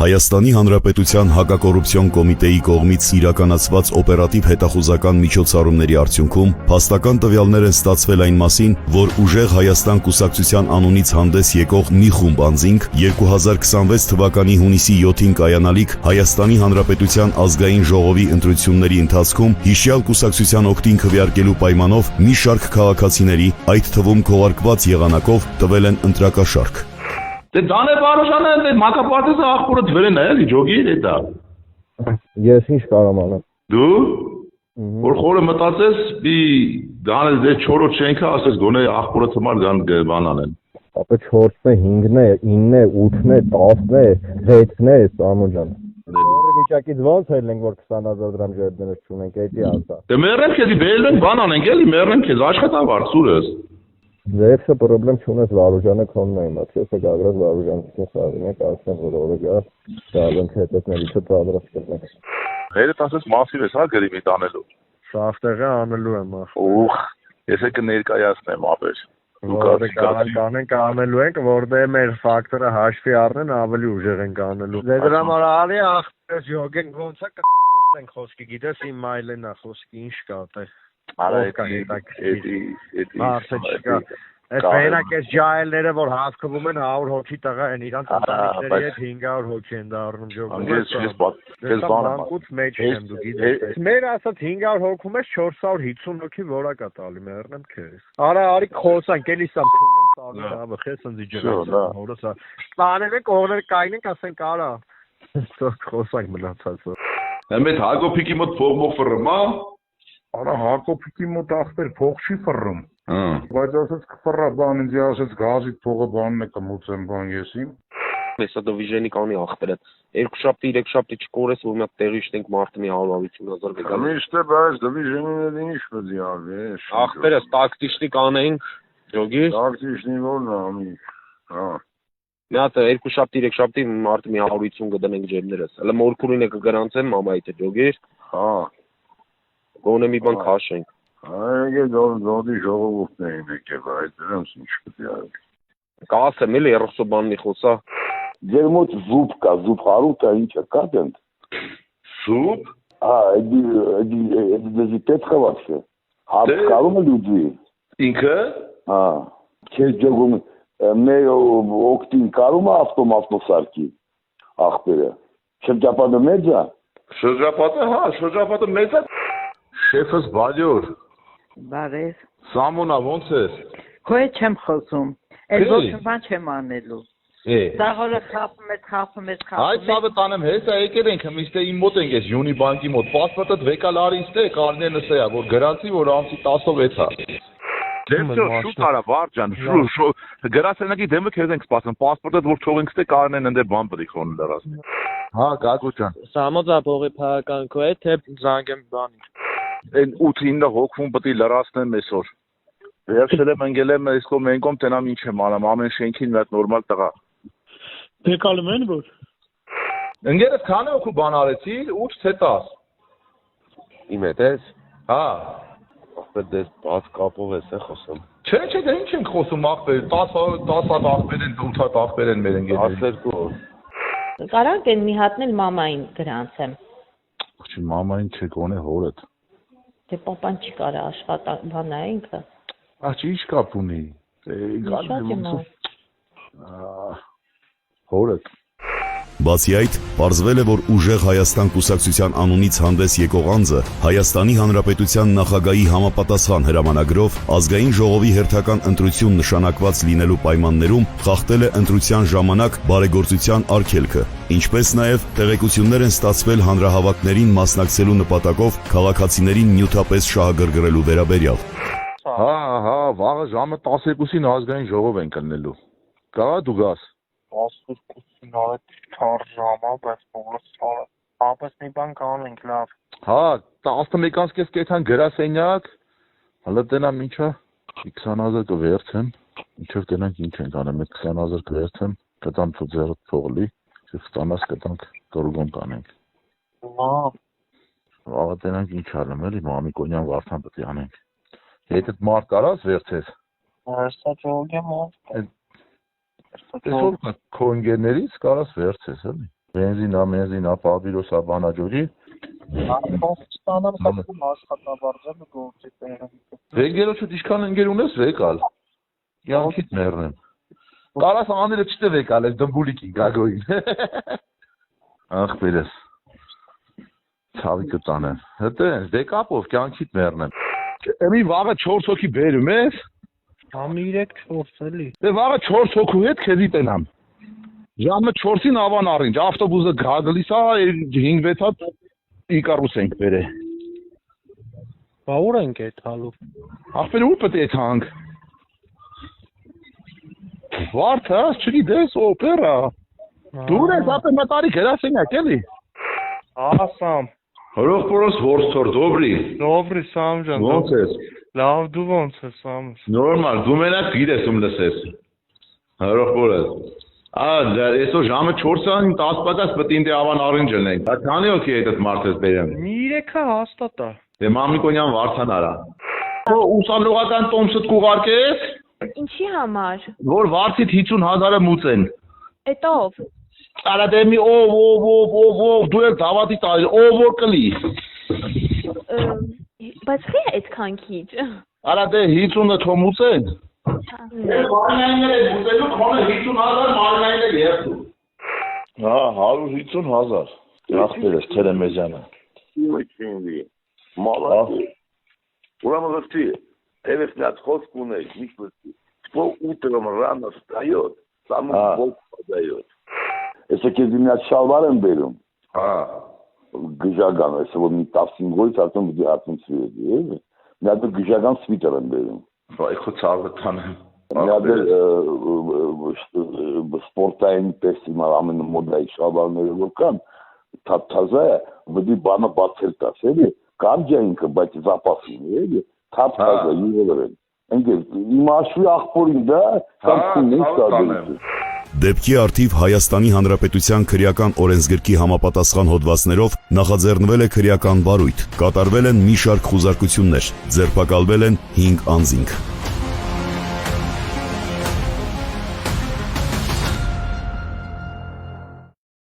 Հայաստանի Հանրապետության հակակոռուպցիոն կոմիտեի կողմից իրականացված օպերատիվ հետախուզական միջոցառումների արդյունքում փաստական տվյալներ են ստացվել այն մասին, որ Ուժեղ Հայաստան կուսակցության անունից հանդես եկող մի խումբ անձինք 2026 թվականի հունիսի 7-ին կայանալիք Հայաստանի Հանրապետության ազգային ժողովի ընտրությունների ընթացքում հիշյալ կուսակցության օգտին քվեարկելու պայմանով մի շարք քաղաքացիների, այդ թվում քողարկված եղանակով տվել են ընտրակաշառք։ Դե Դանե Վարուժանը դե մակապարտեզը աղբորը դվերն է էլի ջոգի դա։ Ես ինչ կարող անեմ։ Դու որ խորը մտածես մի գանել դե 4-րդ շենքը ասես գոնե աղբորը թմար գան բան անեն։ Ապա 4-ն է, 5-ն է, 9-ն է, 10-ն է, 6-ն է, Սամո ջան։ Որը վիճակից ոնց ելնենք որ 20000 դրամ ժողովրդներ չունենք, էդի ասա։ Դե մեռեմ քեզ բերել են բան անենք էլի մեռեմ քեզ աշխատավարձ սուրս։ Ձեզ պրոբլեմ չունես Վարուժանը քոնն է իմաց, ես գագրած Վարուժանից սարին եք ասեմ որ օրը գա դառնք հետեցնելիցը պատրաստ կլինենք։ Հերդ ասես մասիվ ես հա գրիմի տանելու։ Շախտեղը անելու եմ ախ։ Ուխ, ես եկը ներկայացնեմ ապեր։ Կանենք անելու ենք, որտեղ մեր ֆակտորը հաշվի առնեն ավելի ուժեղ ենք անելու։ Դե դրա համար արի ախպես յոգեն ոնց է կխոսենք խոսքի գիտես իմ մայլեն է խոսքի ինչ կա տե։ Արա Այս մենակ այս ջահելները որ հասկվում են 100 հոգի տղա են իրանց ընտանիքների հետ 500 հոգի են դառնում ժողովուրդը մեջ եմ դու գիտես մեր ասած 500 հոգում ես 450 հոգի որա կա տալի մեռնեմ քեզ արա արի խոսանք էլի սա փունեմ սաղը խես ընձի ջրը հորոսա տանենք օրներ կայնենք ասենք արա խոսանք մնացածը Հեմետ Հակոբիկի մոտ փող մող ֆռմա Արա Հակոբիկի մոտ ախպեր փող չի ֆռում Բայց ասած կֆռա բան ինձ ասած գազի փողը բանն է կմուծեմ բան եսին Հեսա դիվիժնի կանի ախպերը երկու շաբթի 3 շաբթի չկորես որ մի հատ տեղի շտենք մարտի 150000 վեգան Միշտ բայց դիվիժնին ինչ պետք է արվի ախպերը տակտիշնի կանենք ջոգի Տակտիշնի որն է ամի հա Մի հատ երկու շաբթի 3 շաբթի մարտի 150 կդնենք ջերներս հələ մորքուրին է կգրանցեմ մամայի հետ ջոգի հա Գոնե մի բան քաշենք Այո, դոդի ժողովուրդն է եկել, այդ դրանց ինչ պետք է արվի։ Կասեմ էլի 30 բան մի խոսա։ Ձեր մոտ զուպ կա, զուպ հարուտը ինչը կա դենտ։ Զուպ։ Դեզի պետքավացը։ Հապ կարում է լուծի։ Ինքը։ Հա։ Քեզ ջոգում մեր օկտին կարում է ավտոմասնոսարկի ախպերը։ Շրջապատը մեծ է։ Շրջապատը, հա, շրջապատը մեծ է։ Շեֆս Բալյոր։ Բարև։ Սամոնա ոնց ես։ Քո հետ չեմ խոսում։ Այս ոչ բան չեմ անելու։ Դաղորը խափում ես։ Այդ ցավը տանեմ հեսա եկել ենք միշտ իմ մոտ ենք ես Յունի բանկի մոտ։ Պասպորտը վեկալ արինց թե կարնեն նսեա որ գրանցի որ ամսի 16 է։ Դեպի շուտ արա վարջան շուտ գրասենակի դեմը քեզ ենք սպասում պասպորտը որ թողենք ստե կարնեն ընդ բան պետք խոն դրած։ Հա գագուճան։ Սամոզա փողի փական քո է թե զանգեմ բանի։ Այն 8-9 հոգում պետք է լրացնեմ այսօր։ Վերջել եմ ընկել եմ այս կողմ են կողմ տենամ ինչ եմ անում ամեն շենքին մի հատ նորմալ տղա։ Բեկալում են որ։ Ընկերս քանի օքու բան արեցի 8 թե 10։ Իմ հետ ես։ Հա։ Ախպեր դες բաց կապով ես խոսում։ Չէ, դե ինչ ենք խոսում ախպեր 10 հատ ախպեր են 8 հատ ախպեր են մեր ընկերները։ 12 Կարանք են մի հատն էլ մամային գրանցեմ։ Ոչ մամային չէ գոնե հորդ։ Դե պապան չի կարա աշխատանքն է ինքը։ Ահ ինչ կապ ունի։ Հորդ Բացի այդ, պարզվել է, որ Ուժեղ Հայաստան կուսակցության անունից հանդես եկող անձը Հայաստանի Հանրապետության նախագահի համապատասխան հրամանագրով ազգային ժողովի հերթական ընտրություն նշանակված լինելու պայմաններում խախտել է ընտրության ժամանակ բարեգործության արգելքը, ինչպես նաև տեղեկություններ են ստացվել հանրահավաքներին մասնակցելու նպատակով քաղաքացիներին նյութապես շահագրգռելու վերաբերյալ։ Հա, վաղը ժամը 12-ին ազգային ժողով են կլնելու։ Կարա դու գաս։ 12-ին արդ չար ժամա, բայց բոլորս սարը։ Ապս մի բան կանենք լավ։ Հա, 11-ից կես կեթան գրասենյակ, հələ տենամ ինչա, 20000 կվերցեմ, ինչով տենանք ինչ ենք անում, 20000 կվերցեմ, կտամ ծուծերը փողլի, եւ ստանաս կտանք կորգոն կանենք։ Մա։ Վաղը տենանք ինչ արեմ էլի, Մամիկոնյան Վարդան պետք է անենք։ Հետդ մարդ կարաս վերցես։ Հեսա ջոգեմ ո՞վ։ Տեսօր քո ընկերներից կարաս վերցես էլի։ Բենզինա, պաբիրոսա, բանաջորի։ Ստանամ խփում աշխատավարձը գործի տեղը։ Վեգերոչուտ իշքան ընկեր ունես վեկալ։ Յանքիդ մեռնեմ։ Կարաս աները չտե վեկալ ես դմբուլիկի գագոին։ Ախպերես։ Ցավի կտանեմ։ Հետո վեկապով կյանքիդ մեռնեմ։ Էմի վաղը 4 հոգի բերում ես։ Համ 3-4 էլի։ Դե վաղը 4 հոգու հետ քեզի տենամ։ Ժամը 4-ին ավան առինջ, ավտոբուսը գալիս է 5-6 հատ Իկարուս ենք բերե։ Բա ուր ենք եթալու։ Ախպեր ուր պետք է եթանք։ Վարդը, չգիտես, օպերա։ Դուր ես ապե մտարի գրասենյակ էլի։ Ասամ։ Հորող պորոս որսթոր, դոբրի։ Դոբրի Սամ ջան։ Ոնց ես։ Լավ դու ոնց ես Սամ։ Նորմալ, դու մենակ գիտես ում լսես։ Հորող պորոս։ Այսօր ժամը 4-ին 10 պատաս պետք ինձ ավան առինջ ելնենք։ Քանի օքի այդ մարդես բերեմ։ Մի 3-ը հաստատ է։ Դե Մամիկոնյան վարդան արա։ Ուսանողական տոմսդ կուղարկես։ Ինչի համար։ Որ վարդիդ 50,000-ը մուծեն։ Էտով։ Արա դե մի ով դու եք դավատի տալի, ով որ կլի։ Բայց խի այդքան քիչ։ Արա դե 50-ը թո մուծեն։ Մարմինայիններ է մուծելու, քոնը 50,000 մարմինայիններ երդու։ 150,000։ Ախպերս Թերեմեզյանը։ Իմիջինի։ Մալա։ Ուրեմն լսի, Էվես նած խոսք ունեի, միշտ кто утром рано встает, самый Бог подает. Если кեզիմյա շալվար եմ բերում, գժական, если որ մի 15-ից արդեն պիտի հատում սվիրեդի, մի հատ գժական սվիտեր եմ բերում։ Վայ խո ցավը տանեմ։ Մի հատ սպորտային պես իմ ամեն մոդայի շալվարները որ կան, թափթազա է, պիտի բանը բացել տաս, էլի, կարճ է ինքը, բայց զապաս ունի, էլի, թափթազա, յուղեր են։ Իմ աշվի աղբորին դա, սամքունն ենք սարդերություն։ Դեպքի արդիվ Հայաստանի Հանրապետության քրեական օրենսգրքի համապատասխան հոդվածներով նախաձեռնվել է քրեական վարույթ, կատարվել են մի շարք խուզարկություններ, ձերբակալվել են 5 անձինք։